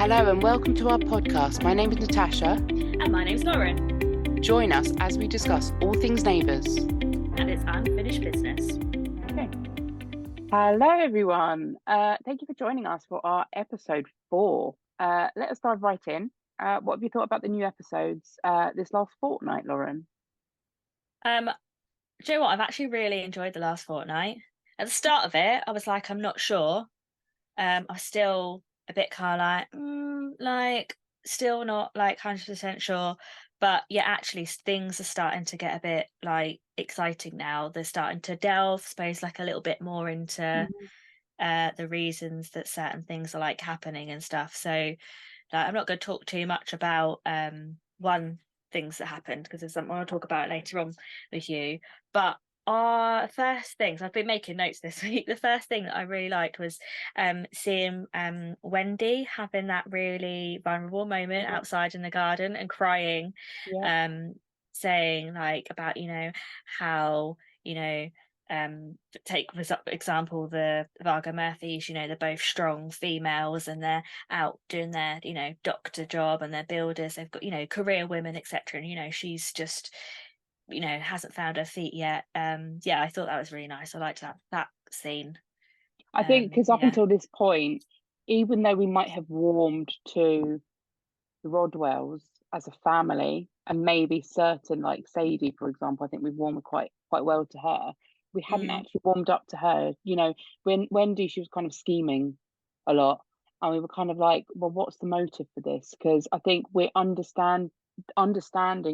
Hello and welcome to our podcast. My name is Natasha. And my name's Lauren. Join us as we discuss all things Neighbours. And it's unfinished business. Okay. Hello everyone. Thank you for joining us for our episode 4. Let us dive right in. What have you thought about the new episodes this last fortnight, Lauren? Do you know what? I've actually really enjoyed the last fortnight. At the start of it, I was like, I'm not sure. I was still a bit kind of like still not like 100% sure. But yeah, actually things are starting to get a bit like exciting now. They're starting to delve, I suppose, like a little bit more into the reasons that certain things are like happening and stuff. So like, I'm not going to talk too much about one things that happened because there's something I'll talk about later on with you. But our first things, I've been making notes this week. The first thing that I really liked was seeing Wendy having that really vulnerable moment outside in the garden and crying, saying like about, how, take for example the Vargo Murphys, they're both strong females and they're out doing their doctor job and they're builders, they've got career women, etc. And she's just hasn't found her feet yet. I thought that was really nice. I liked that scene. I think because up until this point, even though we might have warmed to the Rodwells as a family, and maybe certain like Sadie, for example, I think we've warmed quite well to her. We hadn't actually warmed up to her. When Wendy, she was kind of scheming a lot, and we were kind of like, well, what's the motive for this? Because I think we're understanding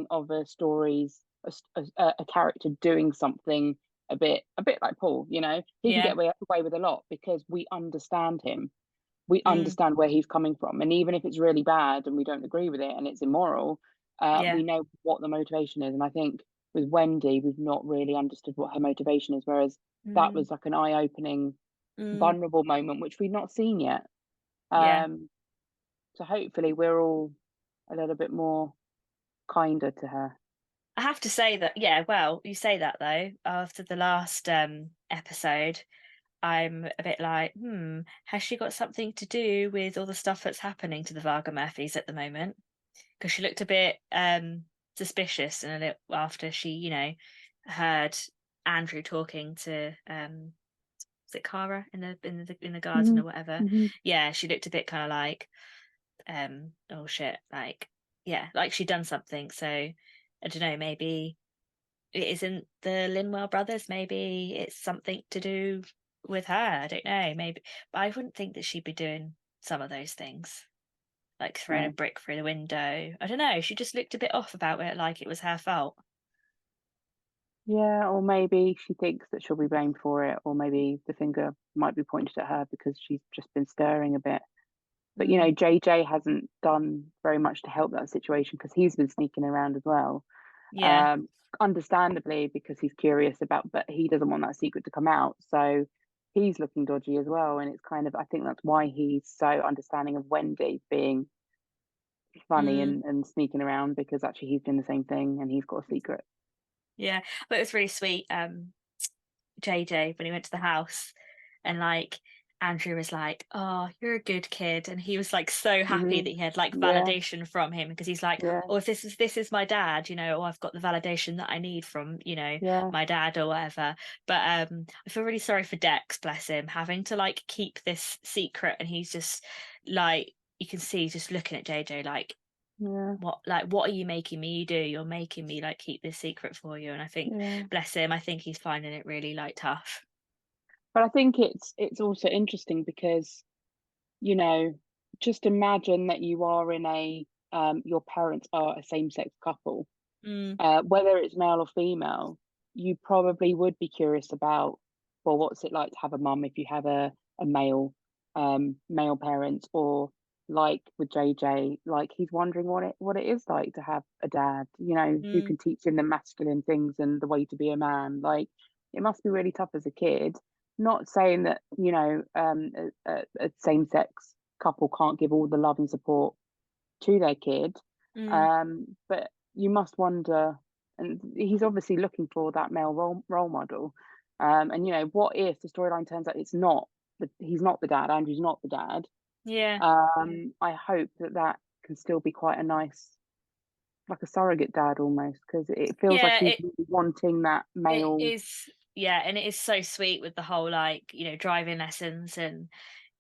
of a story's a character doing something a bit like Paul. He can get away with a lot because we understand him. We understand where he's coming from, and even if it's really bad and we don't agree with it and it's immoral, we know what the motivation is. And I think with Wendy, we've not really understood what her motivation is, whereas that was like an eye-opening, vulnerable moment which we've not seen yet. So hopefully we're all a little bit more kinder to her. I have to say that, well, you say that though, after the last episode, I'm a bit like, has she got something to do with all the stuff that's happening to the Vargo Murphys at the moment? Because she looked a bit suspicious and a little after she, heard Andrew talking to was it Cara in the garden or whatever? Yeah, she looked a bit kind of like, oh shit, like like she'd done something. So I don't know, maybe it isn't the Linwell brothers, maybe it's something to do with her. I don't know, maybe, but I wouldn't think that she'd be doing some of those things, like throwing a brick through the window. I don't know, she just looked a bit off about it, like it was her fault. Yeah, or maybe she thinks that she'll be blamed for it, or maybe the finger might be pointed at her because she's just been stirring a bit. But JJ hasn't done very much to help that situation because he's been sneaking around as well. Understandably, because he's curious but he doesn't want that secret to come out, so he's looking dodgy as well. And it's kind of, I think that's why he's so understanding of Wendy being funny and sneaking around, because actually he's doing the same thing and he's got a secret. But it was really sweet, JJ, when he went to the house and like Andrew was like, oh, you're a good kid, and he was like so happy that he had like validation from him, because he's like, oh, if this is my dad, or I've got the validation that I need from my dad or whatever. But I feel really sorry for Dex, bless him, having to like keep this secret, and he's just like, you can see just looking at JJ like, what are you making me do? You're making me like keep this secret for you. And I think bless him, I think he's finding it really like tough. But I think it's also interesting because, just imagine that you are in your parents are a same-sex couple, whether it's male or female, you probably would be curious about, well, what's it like to have a mum if you have a male parents, or like with JJ, like he's wondering what it is like to have a dad, who can teach him the masculine things and the way to be a man. Like, it must be really tough as a kid. Not saying that a same-sex couple can't give all the love and support to their kid, but you must wonder, and he's obviously looking for that male role model, and what if the storyline turns out he's not the dad, Andrew's not the dad, Yeah. I hope that can still be quite a nice, like a surrogate dad almost, because it feels like Yeah, he's really wanting that it male. is, yeah, and it is so sweet with the whole, like, driving lessons and,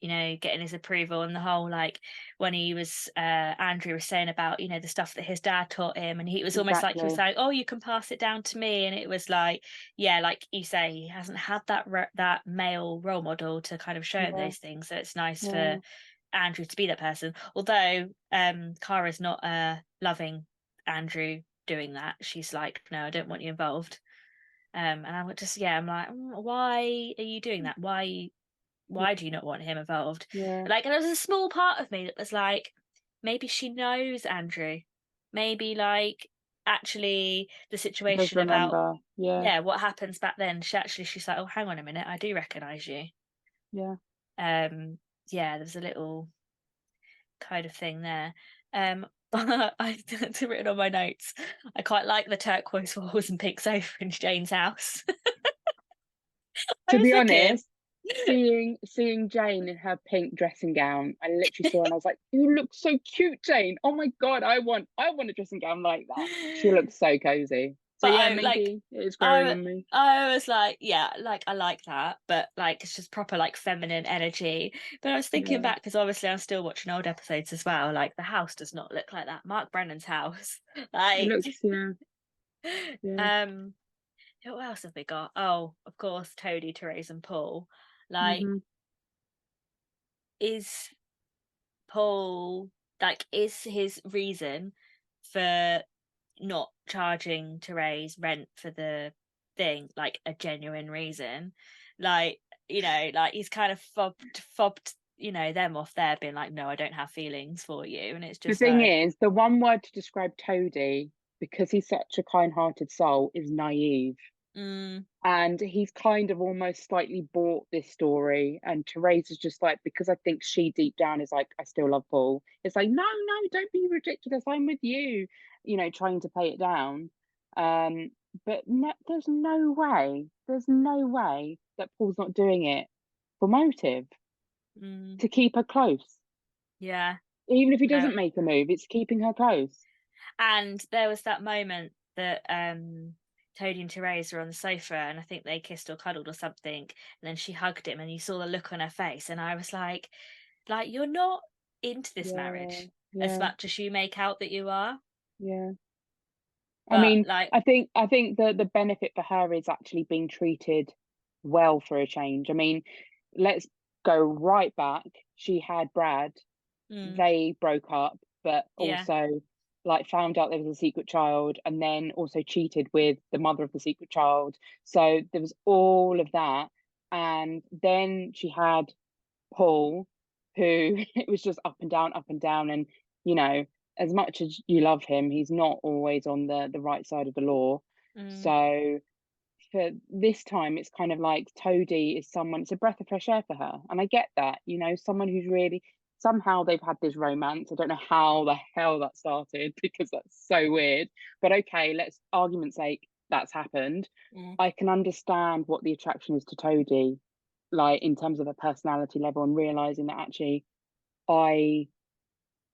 getting his approval, and the whole, like, when he was Andrew was saying about, the stuff that his dad taught him, and he was almost like, he was Exactly. like, "Oh, you can pass it down to me." And it was like, yeah, like you say, he hasn't had that male role model to kind of show him Yeah, those things. So it's nice yeah. for Andrew to be that person. Although Kara's not loving Andrew doing that. She's like, "No, I don't want you involved." And I'm just, yeah, I'm like, why are you doing that? Why do you not want him involved? Yeah, Like, and there was a small part of me that was like, maybe she knows Andrew. Maybe, like, actually the does situation about, remember. Yeah, yeah, what happens back then. She's like, "Oh, hang on a minute, I do recognise you." yeah. Um, yeah, there's a little kind of thing there. I written on my notes. I quite like the turquoise walls and pink sofa in Jane's house. I To was be looking. honest, seeing Jane in her pink dressing gown, I literally saw her and I was like, "You look so cute, Jane. Oh my God, I want a dressing gown like that." She looks so cozy. So But yeah, I like maybe it is growing I on me. I was like, yeah, like I like that, but like it's just proper like feminine energy. But I was thinking Yeah, back because obviously I'm still watching old episodes as well. Like the house does not look like that. Mark Brennan's house. it Like looks, yeah, yeah. um who else have we got? Oh, of course, Toadie, Therese and Paul. Like, Hmm. is Paul, like, is his reason for not charging Therese rent for the thing like a genuine reason? Like, like he's kind of fobbed, them off there, being like, "No, I don't have feelings for you," and it's The just thing like, is, the one word to describe Toadie, because he's such a kind-hearted soul, is naive. mm, And he's kind of almost slightly bought this story. And Therese is just like, because I think she deep down is like, I still love Paul. It's like, no, no, don't be ridiculous. I'm with you, trying to play it down. Um, but no, there's no way that Paul's not doing it for motive mm, to keep her close. yeah, Even if he no. doesn't make a move, it's keeping her close. And there was that moment that Toadie and Therese were on the sofa, and I think they kissed or cuddled or something, and then she hugged him, and you saw the look on her face, and I was like you're not into this Yeah, marriage as yeah, much as you make out that you are, yeah. I but mean, like, I think the benefit for her is actually being treated well for a change. I mean, let's go right back. She had Brad, mm, they broke up, but yeah, also like found out there was a secret child and then also cheated with the mother of the secret child. So there was all of that. And then she had Paul, who it was just up and down, up and down. And, you know, as much as you love him, he's not always on the right side of the law. mm, So for this time, it's kind of like Toadie is someone, it's a breath of fresh air for her. And I get that, someone who's really, somehow they've had this romance. I don't know how the hell that started because that's so weird. But okay, let's argument's sake, that's happened. mm. I can understand what the attraction is to Toadie, like in terms of a personality level, and realizing that actually I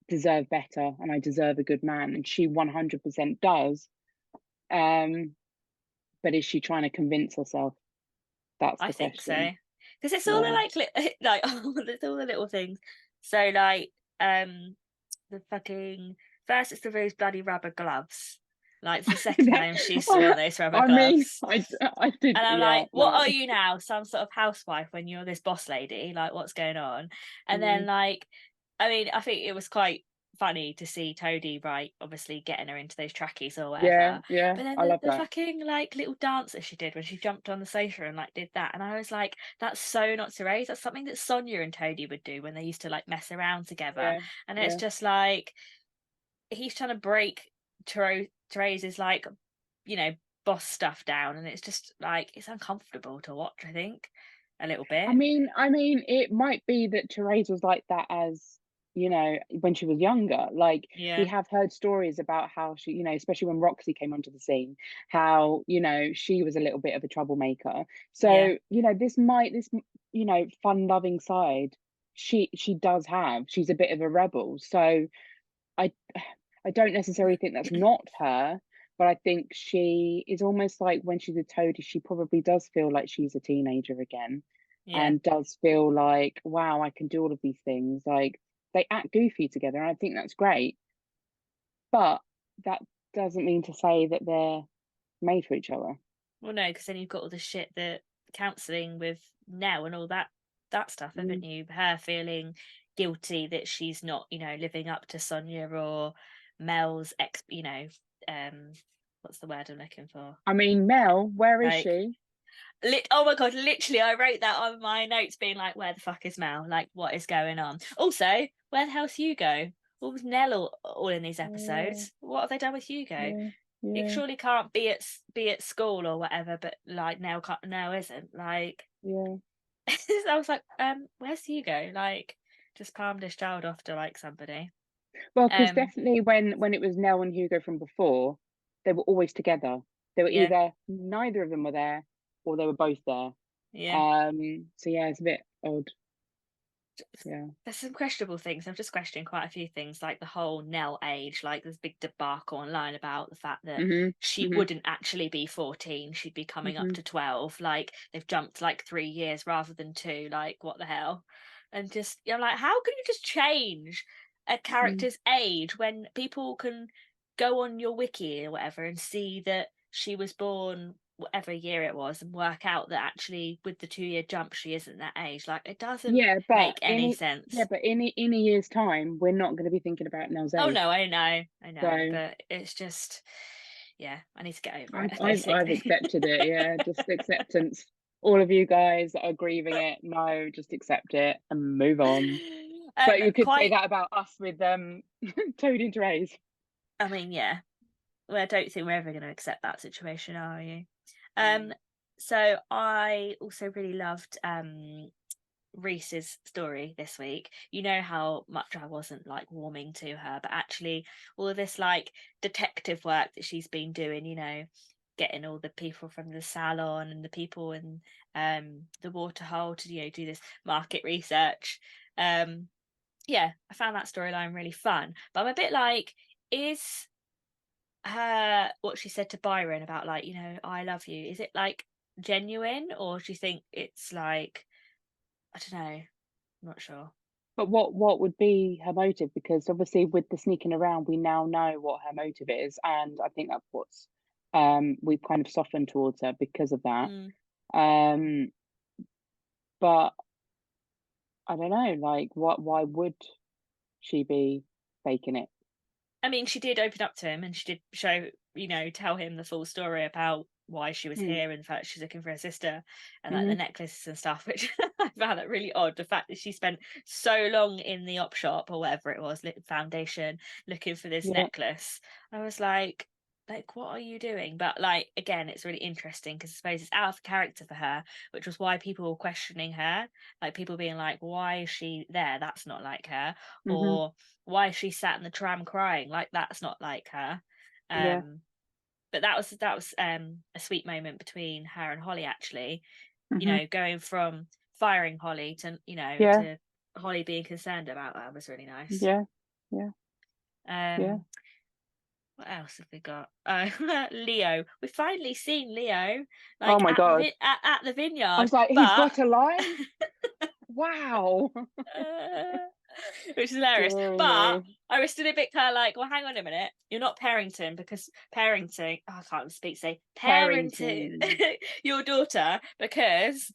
deserve better and I deserve a good man. And she 100% does. Um, but is she trying to convince herself? That's I the think so, question. because it's all the Yeah. like it's all the little things. So like, the fucking first it's those bloody rubber gloves. Like it's the second time she's worn those rubber I mean, gloves. I did, And I'm yeah, like, what no. are you now? Some sort of housewife when you're this boss lady? Like, what's going on? And then Mm, like, I mean, I think it was quite funny to see Toadie, right, obviously getting her into those trackies or yeah, whatever. yeah, But then I the, love the that. fucking like little dance that she did when she jumped on the sofa and like did that. And I was like, that's so not Therese. That's something that Sonia and Toadie would do when they used to like mess around together. Yeah, And it's yeah. just like he's trying to break Therese's like, you know, boss stuff down, and it's just like it's uncomfortable to watch, I think, a little bit. I mean, it might be that Therese was like that as, when she was younger. Like we Yeah, have heard stories about how she, especially when Roxy came onto the scene, how, she was a little bit of a troublemaker. yeah, So, this fun loving side she does have. She's a bit of a rebel. So I don't necessarily think that's not her, but I think she is almost like when she's a toady, she probably does feel like she's a teenager again, Yeah. and does feel like, wow, I can do all of these things. Like, they act goofy together, and I think that's great. But that doesn't mean to say that they're made for each other. Well, no, because then you've got all the shit that counselling with Nell and all that stuff, haven't you? Her feeling guilty that she's not, living up to Sonia or Mel's what's the word I'm looking for? I mean, Mel, where is Like, she? oh my god, literally, I wrote that on my notes, being like, "Where the fuck is Mel? Like, what is going on?" Also, where the hell's Hugo? What was Nell all in these episodes? What have they done with Hugo? He surely can't be at school or whatever, but like now isn't like. Yeah. I was like, where's Hugo? Like, just palmed his child off to like somebody. Well, because definitely when it was Nell and Hugo from before, they were always together. They were either neither of them were there, or they were both there. Yeah. So yeah, it's a bit odd. Yeah. There's some questionable things. I'm just questioning quite a few things, like the whole Nell age. Like, there's a big debacle online about the fact that she wouldn't actually be 14; she'd be coming up to 12. Like, they've jumped like 3 years rather than 2. Like, what the hell? And just, I'm like, how can you just change a character's age when people can go on your wiki or whatever and see that she was born whatever year it was, and work out that actually with the 2-year jump she isn't that age? Like, it doesn't make any sense. Yeah, but in a year's time, we're not going to be thinking about Nell's age. Oh no, I know, So, but it's just, yeah, I need to get over it. I've accepted it. Yeah, just acceptance. All of you guys that are grieving it, no, just accept it and move on. But you could say that about us with Toad and Therese. I mean, yeah. Well, I don't think we're ever going to accept that situation, are you? So I also really loved Reese's story this week. You know how much I wasn't like warming to her, but actually all of this like detective work that she's been doing, getting all the people from the salon and the people in the waterhole to do this market research. Yeah, I found that storyline really fun, but I'm a bit like, is her what she said to Byron about like, I love you, is it like genuine, or do you think it's like, I don't know, I'm not sure. But what would be her motive? Because obviously with the sneaking around, we now know what her motive is, and I think that's what's we've kind of softened towards her because of that. But I don't know, like, why would she be faking it? I mean, she did open up to him, and she did show, tell him the full story about why she was here, and the fact she's looking for her sister, and like the necklaces and stuff, which I found that really odd. The fact that she spent so long in the op shop or whatever it was, foundation, looking for this necklace. I was like, what are you doing? But like, again, it's really interesting because I suppose it's out of character for her, which was why people were questioning her, like people being like, why is she there? That's not like her. Or why is she sat in the tram crying? Like, that's not like her. But that was a sweet moment between her and Holly, actually. Going from firing Holly to to Holly being concerned about that was really nice. What else have we got? Leo. We've finally seen Leo. Like, oh my god! At the vineyard. I was like, he's got a line. Wow. Which is hilarious. But I was still a bit kind of like, well, hang on a minute. You're not parenting, because parenting. Oh, I can't speak. Say parenting your daughter because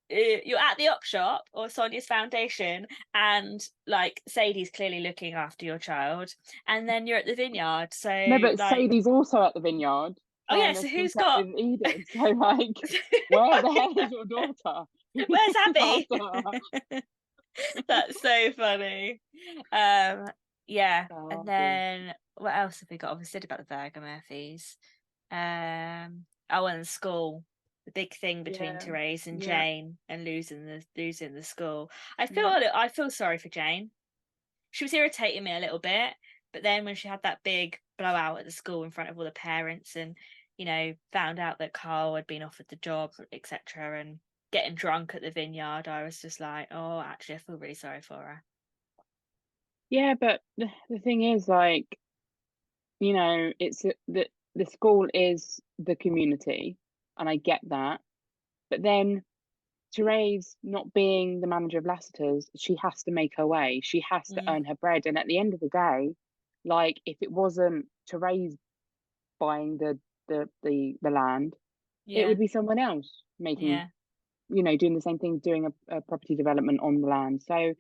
you're at the op shop or Sonia's foundation, and like Sadie's clearly looking after your child, and then you're at the vineyard. So no, but like, Sadie's also at the vineyard. Oh yeah, so who's got with Edith? So like, where the hell is your daughter? Where's Abby? That's so funny. Yeah, and then what else have we got? Obviously, said about the Virgo Murphys. And school. The big thing between Therese and Jane, and losing the school. I feel sorry for Jane. She was irritating me a little bit, but then when she had that big blowout at the school in front of all the parents, and found out that Carl had been offered the job, etc., and getting drunk at the vineyard, I was just like, oh, actually, I feel really sorry for her. Yeah, but the thing is, like, you know, it's the school is the community, and I get that. But then Therese not being the manager of Lassiter's, she has to make her way. She has to earn her bread. And at the end of the day, like, if it wasn't Therese buying the land, it would be someone else making, you know, doing the same thing, doing a property development on the land. So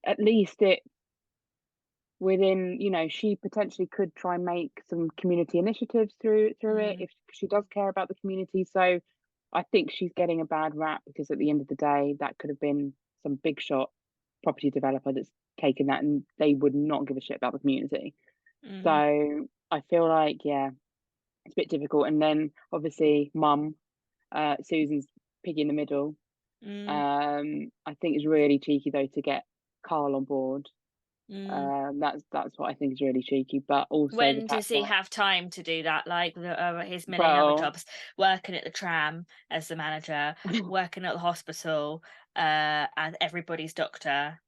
at least it within, you know, she potentially could try and make some community initiatives through it if she does care about the community. So I think she's getting a bad rap because at the end of the day, that could have been some big shot property developer that's taken that, and they would not give a shit about the community. So I feel like, yeah, it's a bit difficult. And then obviously mum, Susan's piggy in the middle. I think it's really cheeky though to get Carl on board. That's what I think is really cheeky. But also, when does he have time to do that? Like his million other jobs, working at the tram as the manager, working at the hospital as everybody's doctor,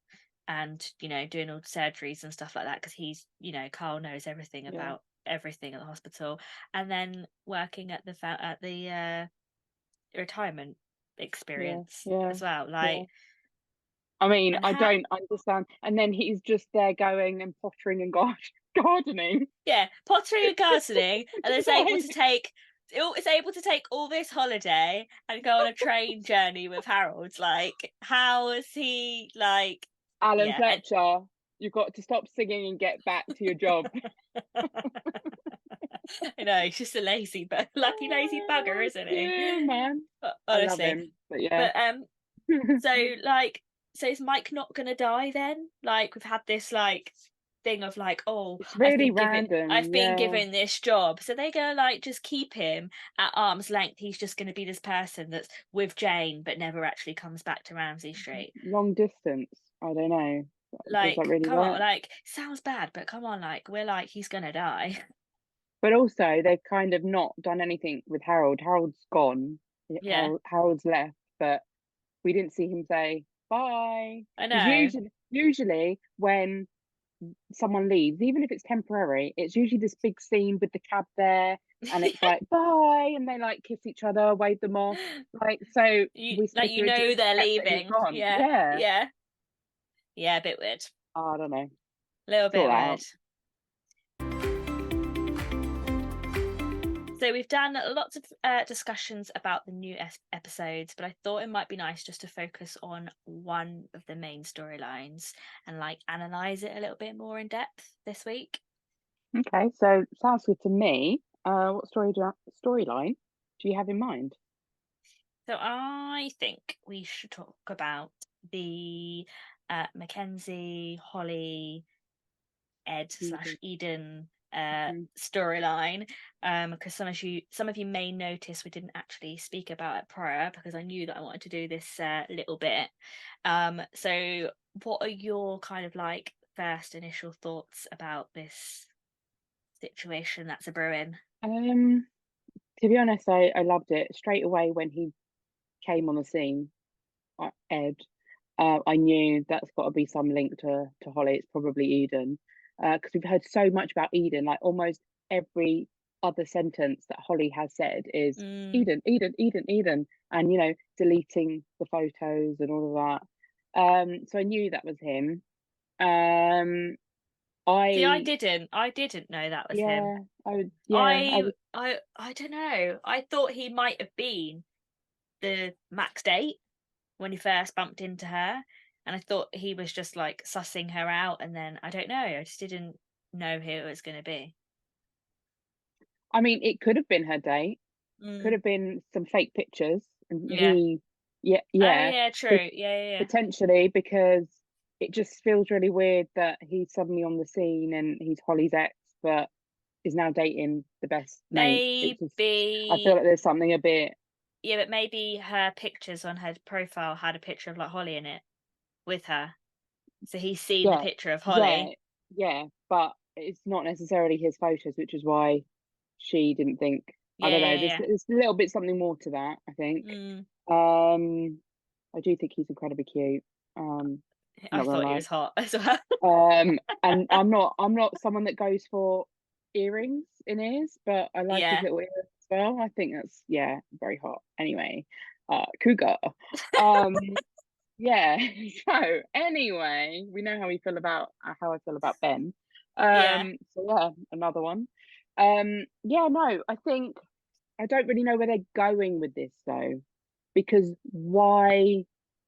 and, you know, doing all the surgeries and stuff like that, because he's, you know, Carl knows everything about everything at the hospital, and then working at the retirement experience as well. Like, I mean, I don't understand. And then he's just there going and pottering and gardening. Yeah, pottering and gardening, and is able to take all this holiday and go on a train journey with Harold. Like, how is he like? Alan Fletcher, you've got to stop singing and get back to your job. I know, he's just a lazy bugger, isn't he? Yeah, man. Honestly. I love him, but yeah. So is Mike not gonna die then? Like, we've had this like thing of like, oh, it's really random. I've been given this job, so they're gonna like just keep him at arm's length. He's just gonna be this person that's with Jane but never actually comes back to Ramsay Street. Long distance. I don't know. Like, really come on, like, sounds bad, but come on, like, we're like, he's gonna die. But also, they've kind of not done anything with Harold. Harold's gone. Yeah. Harold's left, but we didn't see him say bye. I know. Usually when someone leaves, even if it's temporary, it's usually this big scene with the cab there, and it's like bye, and they like kiss each other, wave them off, like, so you know they're leaving. Yeah, a bit weird. I don't know, a little bit weird. So we've done lots of discussions about the new episodes, but I thought it might be nice just to focus on one of the main storylines and like analyze it a little bit more in depth this week. Okay, so sounds good to me. What storyline do you have in mind? So I think we should talk about the Mackenzie, Holly, Ed / Eden storyline, because some of you may notice we didn't actually speak about it prior, because I knew that I wanted to do this little bit. So what are your kind of like first initial thoughts about this situation that's a brewing? To be honest, I loved it straight away when he came on the scene. Ed, I knew that's got to be some link to Holly. It's probably Eden, because we've heard so much about Eden. Like, almost every other sentence that Holly has said is Eden, Eden, Eden, Eden, and, you know, deleting the photos and all of that. So I knew that was him. I didn't know that was him. I don't know. I thought he might have been the Max date when he first bumped into her, and I thought he was just like sussing her out, and then I don't know, I just didn't know who it was going to be. I mean, it could have been her date. Could have been some fake pictures, and true. Potentially, because it just feels really weird that he's suddenly on the scene and he's Holly's ex, but is now dating the best mate. I feel like there's something a bit. Yeah, but maybe her pictures on her profile had a picture of like Holly in it with her, so he's seen the picture of Holly. Yeah, but it's not necessarily his photos, which is why she didn't think. I don't know. There's a little bit something more to that, I think. I do think he's incredibly cute. I Not gonna thought he lie. was hot as well. And I'm not someone that goes for earrings in ears, but I like his Yeah. little ears as well. I think that's very hot. Anyway, cougar. Um, yeah. So anyway, we know how we feel about how I feel about Ben. Yeah. So yeah, another one. Yeah, no, I think I don't really know where they're going with this though, because why?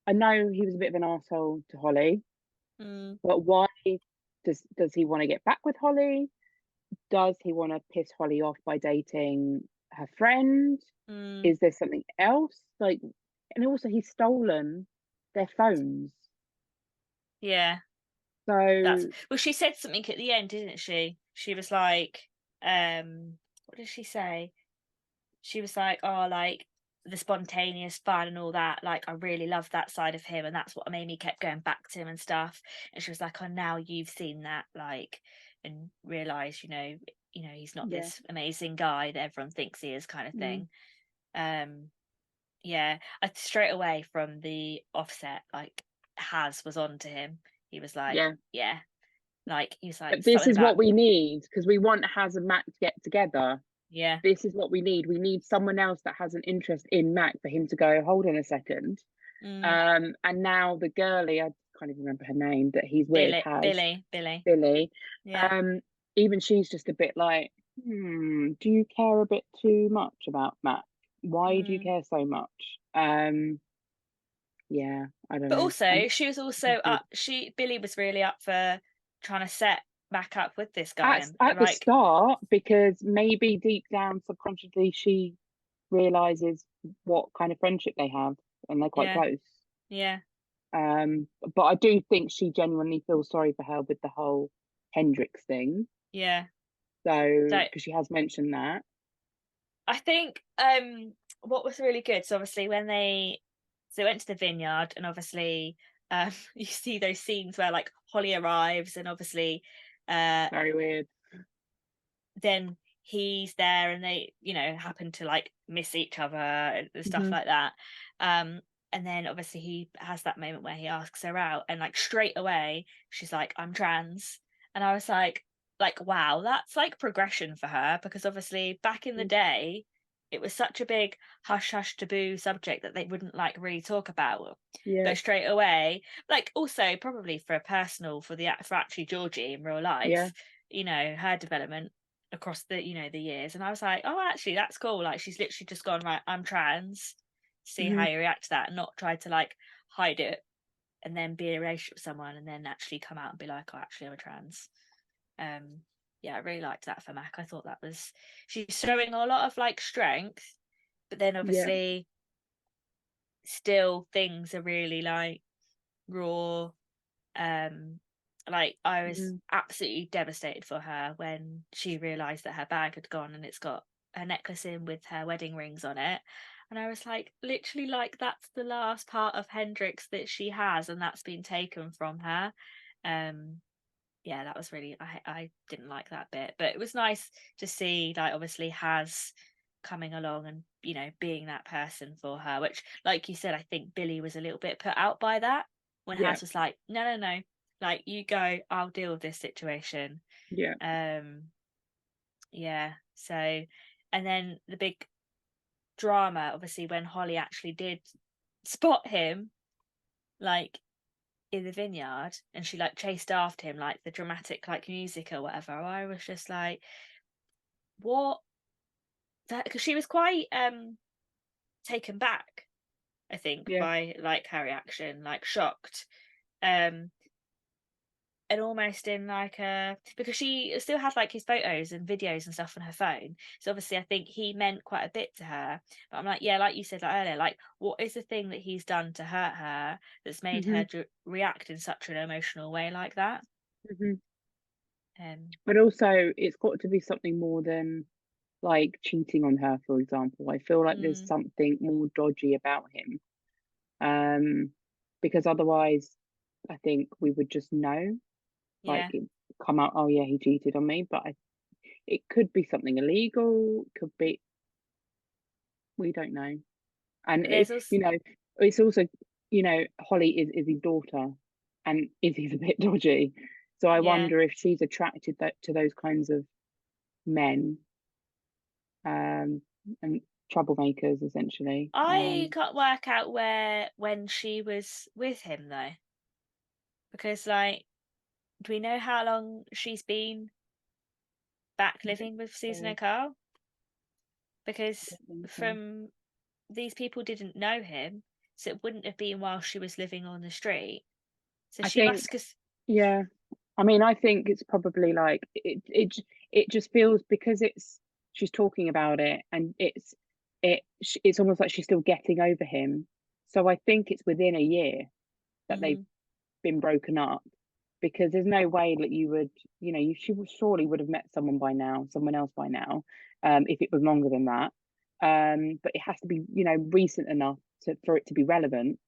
I know he was a bit of an asshole to Holly, Mm, but why does he want to get back with Holly? Does he want to piss Holly off by dating her friend? mm, Is there something else? Like, and also he's stolen their phones. yeah. That's So well, she said something at the end, didn't she? She was like, what did she say? She was like, oh, like the spontaneous fun and all that. Like, I really love that side of him, and that's what made me kept going back to him and stuff. And she was like, oh, now you've seen that, like, and realised, he's not yeah, this amazing guy that everyone thinks he is, kind of mm, thing. Um, yeah, I straight away from the offset, like, Has was on to him. He was like, yeah. yeah, like he was like But this something is about, what we need because we want Haz and Mac to get together. yeah, This is what we need. We need someone else that has an interest in Mac for him to go, hold on a second. mm, And now the girly, I can't even remember her name, that he's with has Billy, Billy. yeah, Even she's just a bit like, do you care a bit too much about Mac? Why do you mm. care so much? Yeah, I don't But know. I'm also, she was also confused. Billy was really up for trying to set back up with this guy At, and at the like, start, because maybe deep down subconsciously she realizes what kind of friendship they have and they're quite yeah, close. yeah, But I do think she genuinely feels sorry for her with the whole Hendrix thing. yeah. So, Like, because she has mentioned that. I think what was really good, so obviously they went to the vineyard, and obviously you see those scenes where like Holly arrives, and obviously uh Very weird. then he's there, and they happen to like miss each other and stuff Hmm. like that. And then obviously he has that moment where he asks her out, and like straight away she's like, I'm trans. And I was like, wow, that's like progression for her, because obviously back in the day it was such a big hush hush taboo subject that they wouldn't like really talk about. Yeah, But straight away, like, also probably for a personal, for actually Georgie in real yeah. life, her development across the years. And I was like, oh, actually that's cool. Like, she's literally just gone, right, I'm trans, see Hmm. how you react to that, and not try to like hide it and then be in a relationship with someone and then actually come out and be like, oh, actually I'm a trans. Yeah, I really liked that for Mac. I thought that was, she's showing a lot of like strength, but then Yeah. obviously still things are really like raw. Like, I was Hmm. absolutely devastated for her when she realized that her bag had gone and it's got her necklace in with her wedding rings on it. And I was like, literally, like, that's the last part of Hendrix that she has, and that's been taken from her. um yeah, that was really, I didn't like that bit, but it was nice to see, like, obviously Has coming along and being that person for her, which, like you said, I think Billy was a little bit put out by that, when Yeah. Has was like, no, no, no, like, you go, I'll deal with this situation. Yeah. um yeah, so, and then the big drama, obviously, when Holly actually did spot him, like, in the vineyard, and she like chased after him, like the dramatic like music or whatever. I was just like, what? That, because she was quite taken back, I think, Yeah. by like her reaction, like shocked. um and almost in like a, because she still had like his photos and videos and stuff on her phone, so obviously I think he meant quite a bit to her. But I'm like, yeah, like you said, like, earlier, like, what is the thing that he's done to hurt her that's made Hmm. her react in such an emotional way like that? Hmm. um But also, it's got to be something more than like cheating on her, for example. I feel like there's mm, something more dodgy about him. Um, because otherwise, I think we would just know, like, yeah. it come out, oh yeah, he cheated on me. But it could be something illegal. Could be, we don't know. And But there's also, it's also, Holly is Izzy's daughter, and Izzy's a bit dodgy. So I yeah, wonder if she's attracted to those kinds of men, and troublemakers, essentially. I can't work out when she was with him though, because like, do we know how long she's been back living with Susan So and Carl? I Because don't think so. from these people didn't know him, so it wouldn't have been while she was living on the street. So I she think, must, because yeah. I mean, I think it's probably like it just feels, because she's talking about it, and it's almost like she's still getting over him. So I think it's within a year that they've been broken up, because there's no way that you would, she surely would have met someone else by now, if it was longer than that. But it has to be, recent enough for it to be relevant.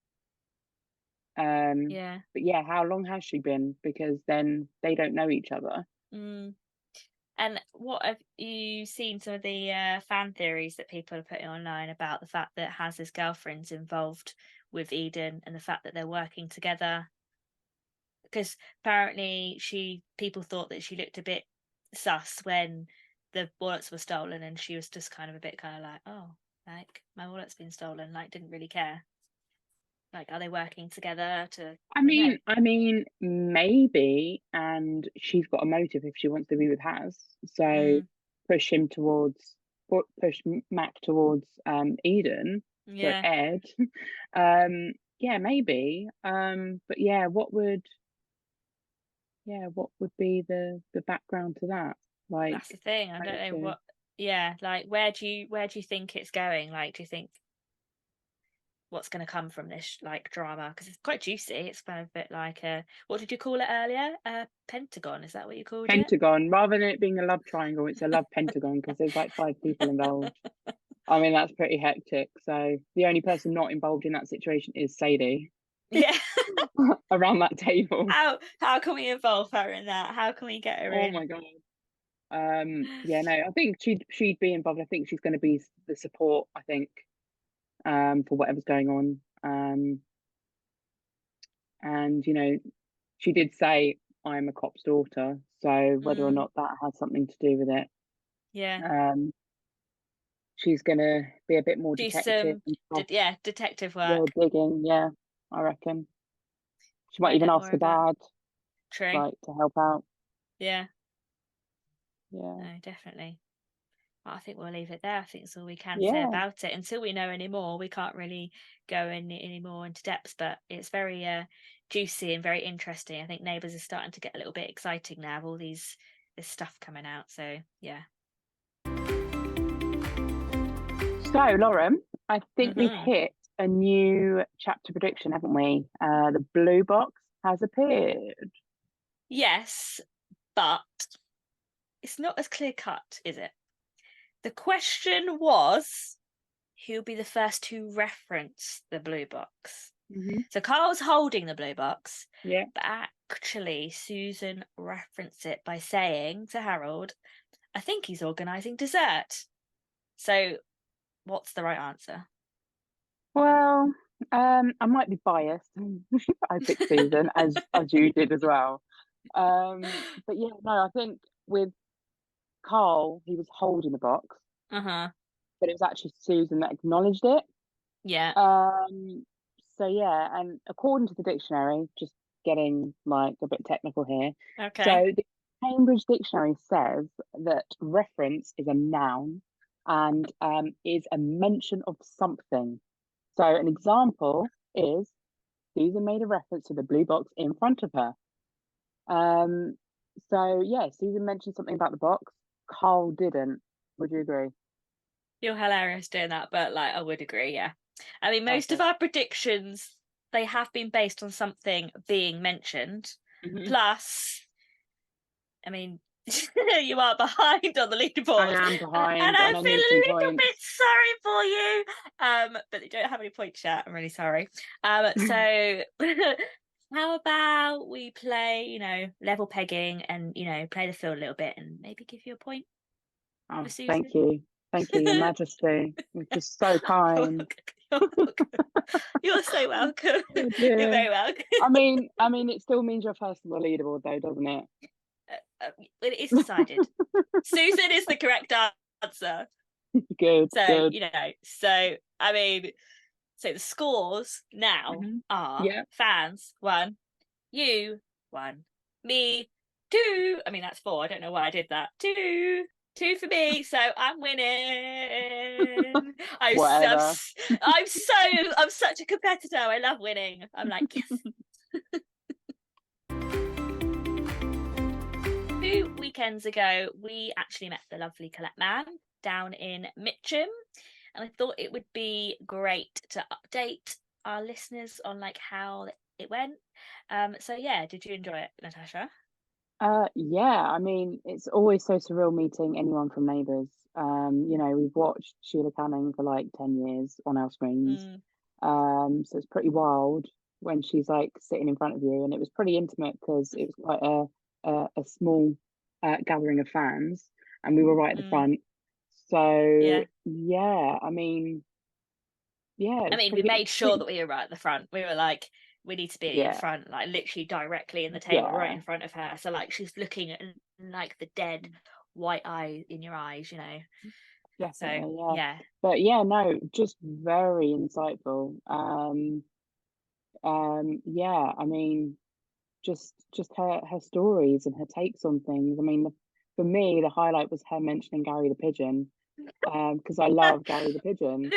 yeah. But yeah, how long has she been? Because then they don't know each other. Mm. And what have you seen some of the fan theories that people are putting online about the fact that Haz's girlfriend's involved with Eden and the fact that they're working together? Because apparently people thought that she looked a bit sus when the wallets were stolen, and she was just kind of like, oh, like my wallet's been stolen, like didn't really care. Like, are they working together to? I I don't know. mean, maybe, and she's got a motive if she wants to be with Haz. So Mm, push him towards, push Mac towards Eden, so yeah, Ed. Yeah, maybe. But yeah, what would be the background to that? Like, that's the thing. I don't know motive. what. Yeah, like where do you think it's going? Like, do you think what's going to come from this like drama? Because it's quite juicy. It's kind of a bit like a, what did you call it earlier? Pentagon. Is that what you called it? Pentagon, rather than it being a love triangle, it's a love pentagon, because there's like 5 people involved. I mean, that's pretty hectic. So the only person not involved in that situation is Sadie Yeah. around that table. How can we involve her in that? How can we get her Oh in? my god. Yeah, no, I think she'd be involved. I think she's going to be the support, I think, for whatever's going on. And she did say, I'm a cop's daughter, so whether or Mm, not that has something to do with it, yeah. um, she's going to be a bit more Do detective some and stuff. yeah, detective Real work. digging, yeah, I reckon. She might Find even out ask more her about. dad, True. like, to help out. Yeah. Yeah. No, definitely. I think we'll leave it there. I think that's all we can say Yeah. about it. Until we know any more, we can't really go any more into depth. But it's very juicy and very interesting. I think Neighbours is starting to get a little bit exciting now. All this stuff coming out. So yeah. So, Lauren, I think we've Hmm. hit a new chapter prediction, haven't we? The blue box has appeared. Yes, but it's not as clear cut, is it? The question was, who'll be the first to reference the blue box? Mm-hmm. So Carl's holding the blue box, Yeah. but actually Susan referenced it by saying to Harold, I think he's organising dessert. So what's the right answer? Well, I might be biased. I picked Susan, as you did as well. But yeah, no, I think with Carl, he was holding the box, Uh-huh. but it was actually Susan that acknowledged it. Yeah. Um, so yeah, and according to the dictionary, just getting like a bit technical here. Okay. So the Cambridge Dictionary says that reference is a noun and is a mention of something. So an example is Susan made a reference to the blue box in front of her. So yeah, Susan mentioned something about the box. Carl didn't. Would you agree? You're hilarious doing that, but like I would agree, yeah. I mean, most of Perfect. our predictions, they have been based on something being mentioned. Hmm. Plus, I mean, you are behind on the I leaderboard, am and behind, I and I feel need a some little bit points. sorry for you. But you don't have any points yet. I'm really sorry. So how about we play, level pegging and play the field a little bit and maybe give you a point Oh, for Susan? thank you. Thank you, Your Majesty. You're just so kind. You're so welcome. Oh, You're dear. very welcome. I mean, it still means you're first on the leaderboard, though, doesn't it? It is decided. Susan is the correct answer. Good. So, good. you know, so I mean, so the scores now are fans 1, you 1, me 2. I mean, that's 4. I don't know why I did that. 2 for me. So I'm winning. I'm such a competitor. I love winning. I'm like, yes. 2 weekends ago, we actually met the lovely Colette Mann down in Mitcham, and I thought it would be great to update our listeners on like how it went. So yeah, did you enjoy it, Natasha? Yeah, I mean, it's always so surreal meeting anyone from Neighbours. You know, we've watched Sheila Canning for like 10 years on our screens. So it's pretty wild when she's like sitting in front of you, and it was pretty intimate because it was quite a small gathering of fans, and we were right at the front. So yeah, I mean, we made sure that we were right at the front. We were like, we need to be in front, like literally directly in the table, right in front of her. So like she's looking at like the dead white eye in your eyes, you know. Definitely, so yeah. But yeah, no, just very insightful. Yeah, I mean, just her stories and her takes on things. I mean, for me, the highlight was her mentioning Gary the Pigeon, because I love Gary the Pigeon.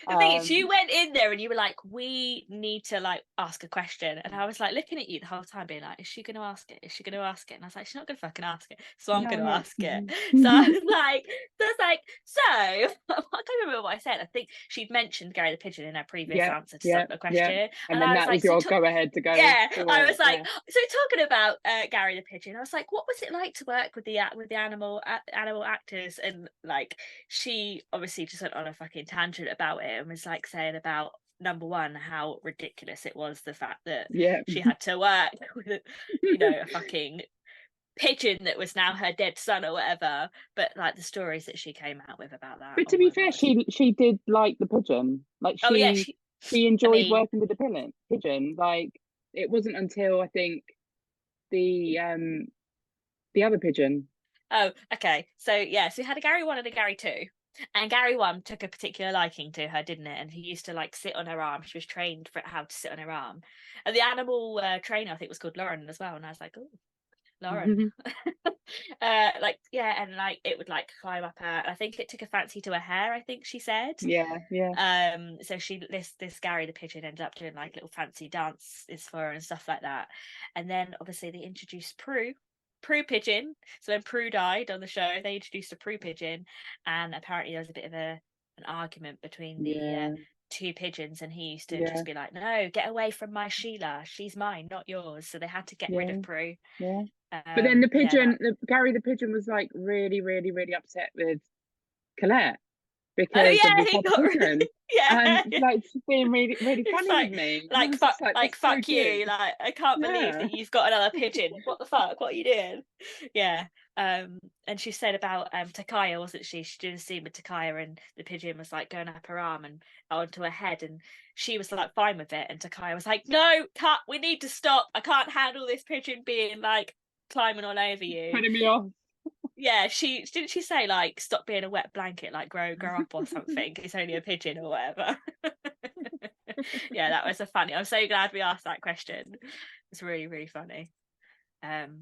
The thing is, you went in there and you were like, we need to like ask a question, and I was like looking at you the whole time being like, is she going to ask it, and I was like, she's not going to fucking ask it, so I'm going to ask it. So I was like, so I can't remember what I said. I think she'd mentioned Gary the Pigeon in her previous answer to a question, and then that was your go ahead to go. I was like, so talking about Gary the Pigeon, I was like, what was it like to work with the animal actors? And like, she obviously just went on a fucking tangent about it and was like saying about, number one, how ridiculous it was, the fact that she had to work with, you know, a fucking pigeon that was now her dead son or whatever, but like the stories that she came out with about that. But to be fair, she did like the pigeon. Like she enjoyed working with the pigeon. Like, it wasn't until I think the other pigeon. Oh, okay. So yeah, so we had a Gary 1 and a Gary 2. And Gary 1 took a particular liking to her, didn't it? And he used to like sit on her arm. She was trained for how to sit on her arm. And the animal trainer, I think, was called Lauren as well. And I was like, oh, Lauren. And like it would like climb up her. I think it took a fancy to her hair, I think she said. So this Gary the Pigeon ended up doing like little fancy dances for her and stuff like that. And then obviously they introduced Prue Pigeon. So when Prue died on the show, they introduced a Prue Pigeon, and apparently there was a bit of an argument between the 2 pigeons, and he used to just be like, no, get away from my Sheila, she's mine, not yours. So they had to get rid of Prue. But then the pigeon, Gary the Pigeon, was like really, really, really upset with Colette because of the pigeon. And like being really, really funny with me. Like fuck so you. Like, I can't believe that you've got another pigeon. What the fuck? What are you doing? And she said about Takaya, wasn't she? She did a scene with Takaya, and the pigeon was like going up her arm and onto her head, and she was like fine with it, and Takaya was like, no, cut, we need to stop. I can't handle this pigeon being like climbing all over you. Putting me off. Yeah, she say like, stop being a wet blanket, like grow up or something. It's only a pigeon or whatever. Yeah, that was funny. I'm so glad we asked that question. It's really, really funny.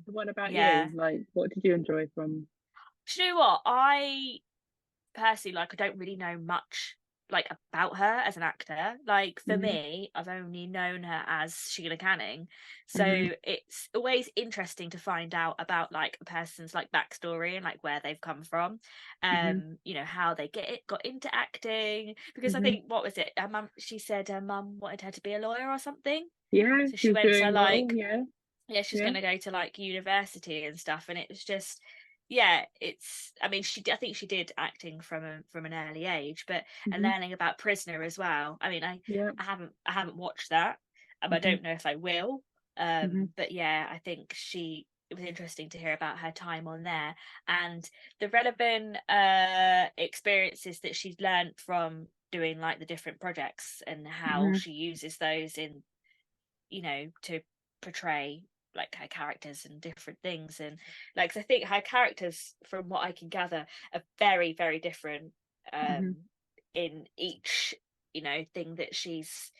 What about you? Like, what did you enjoy from? Do you know what? I personally, like, I don't really know much like about her as an actor. Like, for me, I've only known her as Sheila Canning, so it's always interesting to find out about like a person's like backstory and like where they've come from, you know, how they got into acting, because I think, what was it, her mum, she said her mum wanted her to be a lawyer or something, so she went to like she's gonna go to like university and stuff, and it was just it's, I mean, I think she did acting from an early age, but and learning about Prisoner as well. I mean, I haven't watched that, I don't know if I will, but yeah, I think she it was interesting to hear about her time on there and the relevant experiences that she's learned from doing like the different projects and how she uses those in, you know, to portray like her characters and different things. And like, 'cause I think her characters, from what I can gather, are very, very different in each, you know, thing that she's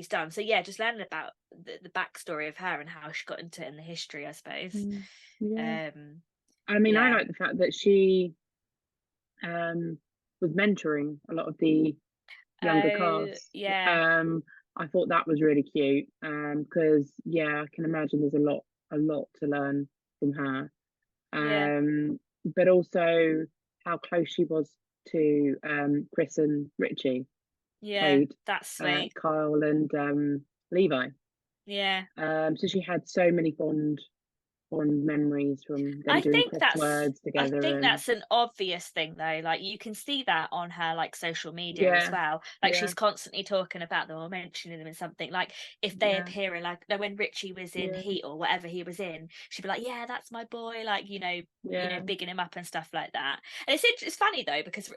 done. So yeah, just learning about the backstory of her and how she got into it and the history, I suppose. Yeah. I mean, I Yeah, like the fact that she was mentoring a lot of the younger cast. yeah, I thought that was really cute. Because yeah, I can imagine there's a lot to learn from her. yeah, But also how close she was to Chris and Richie, yeah, played that's sweet. Kyle and Levi. Yeah, So she had so many fond memories from them I doing think crosswords I together, think and that's an obvious thing though. Like you can see that on her like social media as yeah, well. Like yeah, she's constantly talking about them or mentioning them in something. Like if they yeah, appear in like when Richie was in yeah, Heat or whatever he was in, she'd be like, "Yeah, that's my boy." Like yeah. bigging him up and stuff like that. And it's funny though because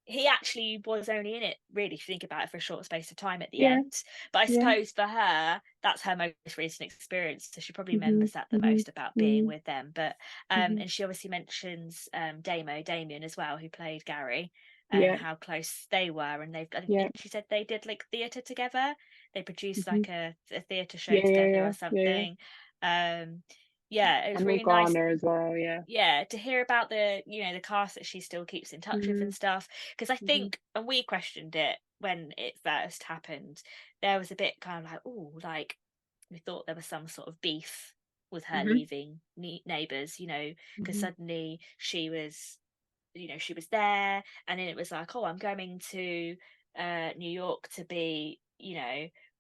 he actually was only in it, really, if you think about it, for a short space of time at the Yeah, end. But I yeah. suppose for her, that's her most recent experience. So she probably Mhm, remembers that the mhm, most about being mhm, with them. But mhm. and she obviously mentions Damien as well, who played Gary, and Yeah, how close they were. And I yeah. think she said they did like theatre together. They produced Mhm. like a theatre show Yeah, yeah, together yeah, or yeah, yeah. something. Um, yeah, it was And really nice, Morgana as well. Yeah. yeah, to hear about the, the cast that she still keeps in touch with and Mhm, stuff, because I mhm, think, and we questioned it when it first happened, there was a bit kind of like, oh, like we thought there was some sort of beef with her mhm, leaving Neighbours, because mhm. suddenly she was, she was there, and then it was like, oh, I'm going to New York to be,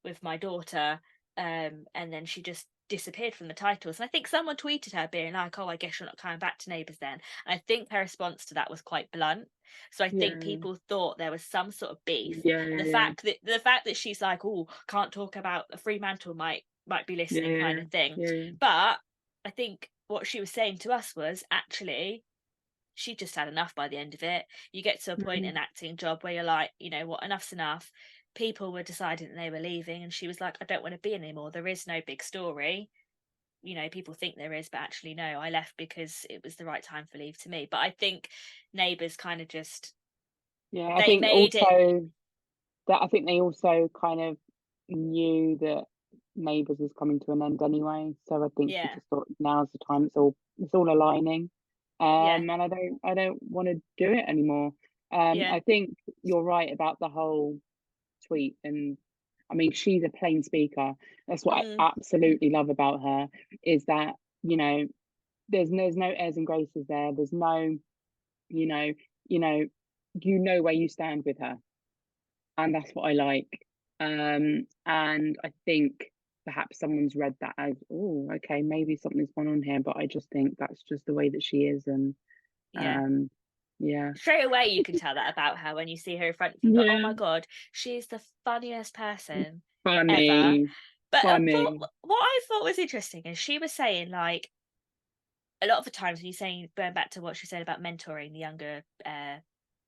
with my daughter, and then she just disappeared from the titles. And I think someone tweeted her being like, oh, I guess you're not coming back to Neighbours then. And I think her response to that was quite blunt. So I think Yeah, people thought there was some sort of beef. yeah, And yeah, the yeah, fact that she's like, oh, can't talk about a Fremantle might be yeah, listening kind yeah, of thing. yeah, yeah. But I think what she was saying to us was actually she just had enough by the end of it. You get to a point in Mhm. an acting job where you're like, you know what, enough's enough. People were deciding that they were leaving, and she was like, I don't want to be anymore. There is no big story. People think there is, but actually, no, I left because it was the right time for leave to me. But I think Neighbours kind of just, Yeah, I they think made it, also that I think they also kind of knew that Neighbours was coming to an end anyway. So I think she yeah, just thought now's the time. It's all aligning. yeah, And I don't want to do it anymore. yeah, I think you're right about the whole tweet, and I mean she's a plain speaker. That's what mm, I absolutely love about her, is that, you know, there's no airs and graces there. There's no, you know, you know, where you stand with her, and that's what I like. And I think perhaps someone's read that as, oh, okay, maybe something's gone on here, but I just think that's just the way that she is, and yeah. um, yeah, Straight away, you can tell that about her when you see her in front of you. But oh yeah, my god, she's the funniest person ever. funny, But funny, what I thought was interesting is she was saying like a lot of the times when you're saying, going back to what she said about mentoring the younger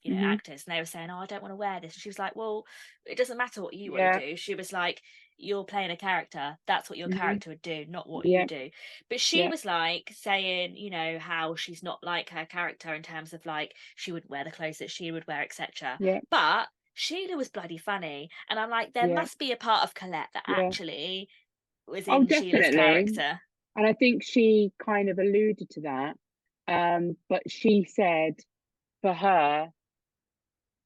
hmm, actors, and they were saying, oh, I don't want to wear this, and she was like, well, it doesn't matter what you want to yeah, do. She was like, you're playing a character, that's what your hmm, character would do, not what you yeah, do. But she yeah, was like saying, how she's not like her character in terms of like she wouldn't wear the clothes that she would wear, etc. yeah, But Sheila was bloody funny, and I'm like, there yeah, must be a part of Colette that yeah. actually was Oh, in Sheila's definitely. character. And I think she kind of alluded to that. But she said for her,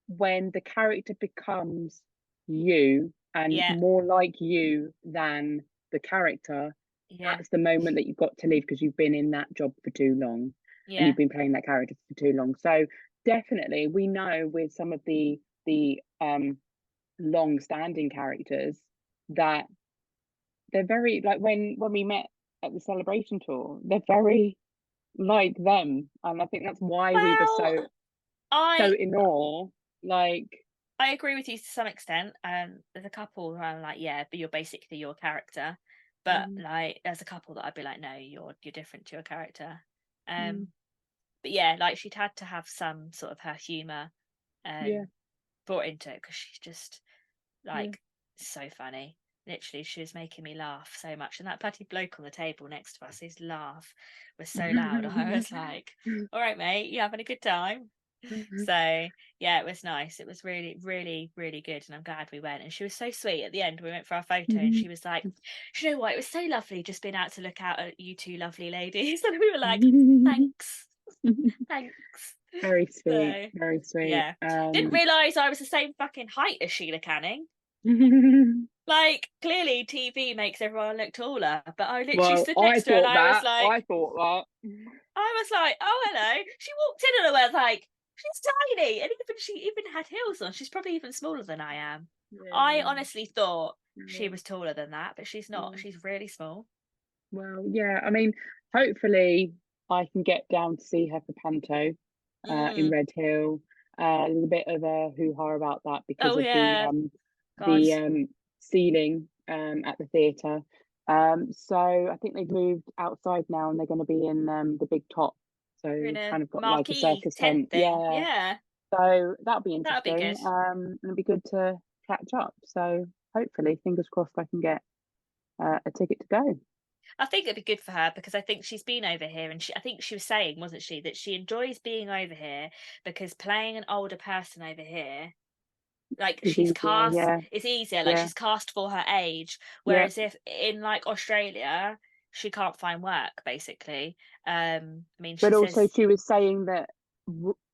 when the character becomes you and Yeah, more like you than the character, yeah, that's the moment that you've got to leave, because you've been in that job for too long and yeah. you've been playing that character for too long. So definitely we know with some of the long standing characters that they're very like, when we met at the celebration tour, they're very like them, and I think that's why we were Well, so I in awe. Like, agree with you to some extent. There's a couple where I'm like, yeah, but you're basically your character. But like, there's a couple that I'd be like, no, you're different to your character. But yeah, like she'd had to have some sort of her humour brought into it, because she's just like so funny. Literally, she was making me laugh so much, and that bloody bloke on the table next to us, his laugh was so loud. I was like, all right, mate, you having a good time? So yeah, it was nice. It was really, really, really good, and I'm glad we went. And she was so sweet at the end. We went for our photo, and she was like, you know what, it was so lovely just being out to look out at you two lovely ladies. And we were like, thanks. Very sweet. So, very sweet. Yeah. Didn't realise I was the same fucking height as Sheila Canning. Like, clearly TV makes everyone look taller, but I literally stood next to her and I was like, I thought that. I was like, oh, hello. She walked in and I was like, she's tiny. And she even had heels on. She's probably even smaller than I am. Yeah. I honestly thought she was taller than that, but she's not. She's really small. Well, yeah, I mean, hopefully I can get down to see her for Panto in Red Hill. A little bit of a hoo-ha about that because of the ceiling at the theatre. So I think they've moved outside now and they're going to be in the big top. So kind of got like a circus tent. Yeah. So that'll be interesting. That'll be good. And it'll be good to catch up. So hopefully, fingers crossed, I can get a ticket to go. I think it'd be good for her because I think she's been over here, and I think she was saying, wasn't she, that she enjoys being over here because playing an older person over here, like she's cast, it's easier. Like she's cast for her age, whereas if in like Australia, she can't find work basically. I mean, but also she was saying that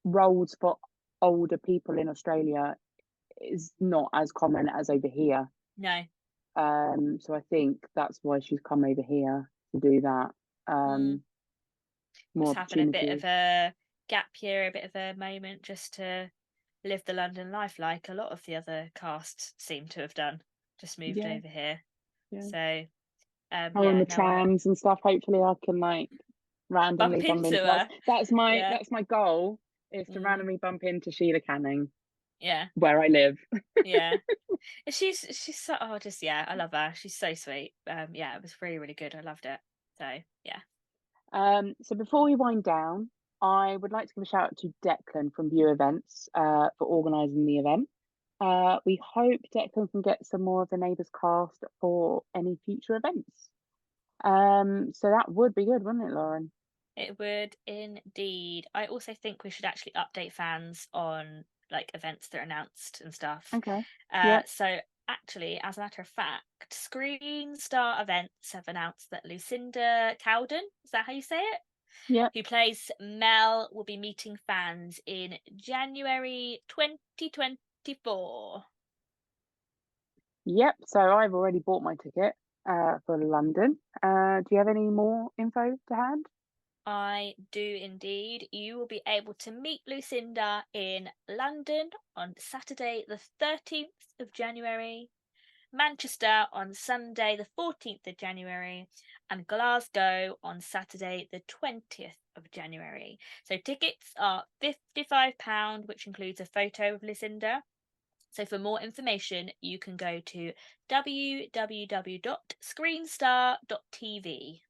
roles for older people in Australia is not as common as over here. No. So I think that's why she's come over here to do that. More just having a bit of a gap year, a bit of a moment just to live the London life like a lot of the other casts seem to have done. Just moved over here. So on the trams and stuff. Hopefully I can like randomly bump into her. That's my goal, is to randomly bump into Sheila Canning. Yeah. Where I live. Yeah. She's so I love her. She's so sweet. It was really, really good. I loved it. So yeah. So before we wind down, I would like to give a shout out to Declan from View Events for organising the event. We hope Declan can get some more of the Neighbours cast for any future events. So that would be good, wouldn't it, Lauren? It would indeed. I also think we should actually update fans on like events that are announced and stuff. Okay. So actually, as a matter of fact, Screen Star Events have announced that Lucinda Cowden, is that how you say it? Yeah. Who plays Mel, will be meeting fans in January 2024. Yep. So I've already bought my ticket for London. Do you have any more info to hand? I do indeed. You will be able to meet Lucinda in London on Saturday the 13th of January, Manchester on Sunday the 14th of January, and Glasgow on Saturday the 20th of January. So tickets are £55, which includes a photo of Lucinda. So for more information, you can go to www.screenstar.tv.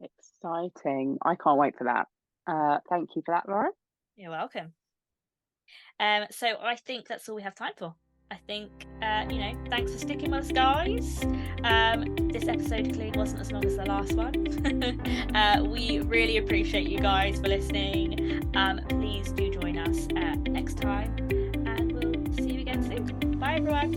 Exciting. I can't wait for that. Thank you for that, Lauren. You're welcome. So I think that's all we have time for. I think, thanks for sticking with us, guys. This episode clearly wasn't as long as the last one. We really appreciate you guys for listening. Please do join us next time, and we'll see you again soon. Bye, everyone.